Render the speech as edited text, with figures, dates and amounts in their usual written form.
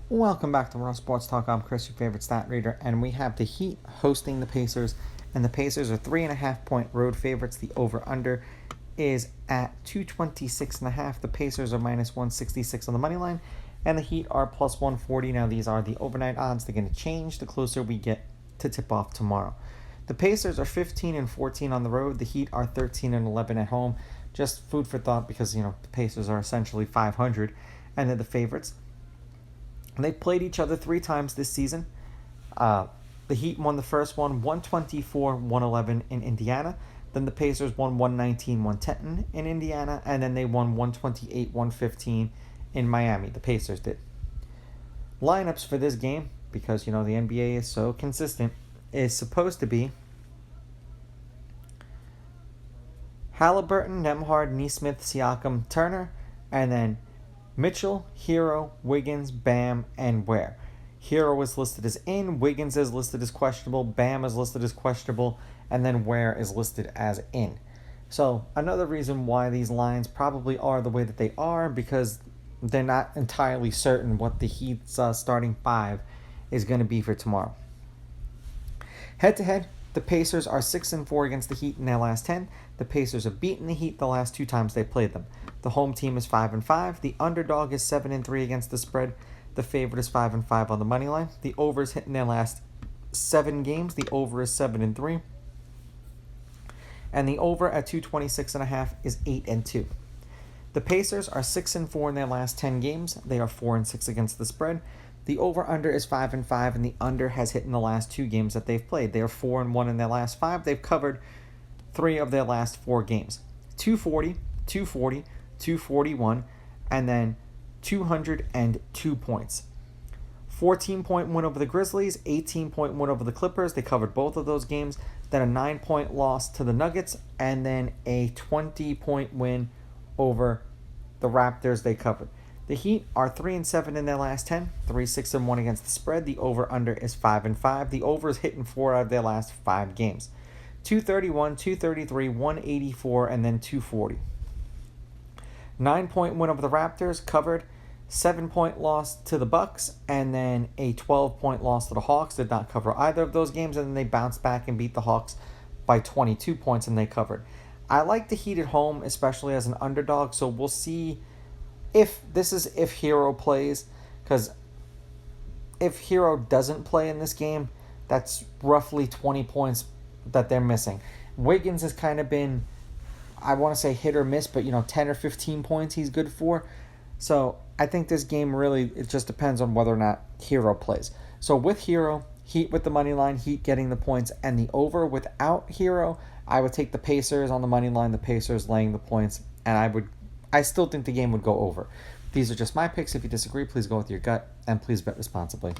Welcome back to Raw Sports Talk. I'm Chris, your favorite stat reader, and we have the Heat hosting the Pacers, and the Pacers are 3.5-point road favorites. The over/under is at 226.5. The Pacers are minus 166 on the money line, and the Heat are plus 140. Now these are the overnight odds. They're going to change the closer we get to tip off tomorrow. The Pacers are 15-14 on the road. The Heat are 13-11 at home. Just food for thought because the Pacers are essentially 500, and they're the favorites. They played each other 3 times this season. The Heat won the first one 124-111 in Indiana. Then the Pacers won 119-110 in Indiana. And then they won 128-115 in Miami. The Pacers did. Lineups for this game, because the NBA is so consistent, is supposed to be Halliburton, Nembhard, Nesmith, Siakam, Turner, and then Mitchell, Hero, Wiggins, Bam, and Ware. Hero is listed as in, Wiggins is listed as questionable, Bam is listed as questionable, and then Ware is listed as in. So another reason why these lines probably are the way that they are, because they're not entirely certain what the Heat's starting 5 is going to be for tomorrow. Head-to-head, the Pacers are 6-4 against the Heat in their last 10. The Pacers have beaten the Heat the last 2 times they played them. The home team is 5-5. The underdog is 7-3 against the spread. The favorite is 5-5 on the money line. The over is hitting their last 7 games. The over is 7-3. And the over at 226.5 is 8-2. The Pacers are 6-4 in their last 10 games. They are 4-6 against the spread. The over/under is 5-5, and the under has hit in the last 2 games that they've played. They are 4-1 in their last 5. They've covered 3 of their last 4 games. 240, 240, 241, and then 202 points. 14-point win over the Grizzlies, 18-point win over the Clippers. They covered both of those games. Then a 9-point loss to the Nuggets, and then a 20-point win over the Raptors they covered. The Heat are 3-7 in their last 10, 3-6-1 against the spread. The over/under is 5-5. The over is hitting 4 out of their last 5 games. 231, 233, 184, and then 240. 9-point win over the Raptors, covered. 7-point loss to the Bucks, and then a 12-point loss to the Hawks. Did not cover either of those games, and then they bounced back and beat the Hawks by 22 points, and they covered. I like the Heat at home, especially as an underdog, so we'll see if Hero plays, because if Hero doesn't play in this game, that's roughly 20 points that they're missing. Wiggins has kind of been, I want to say hit or miss, but 10 or 15 points he's good for. So I think this game really, it just depends on whether or not Hero plays. So with Hero, Heat with the money line, Heat getting the points, and the over without Hero, I would take the Pacers on the money line, the Pacers laying the points, and I still think the game would go over. These are just my picks. If you disagree, please go with your gut, and please bet responsibly.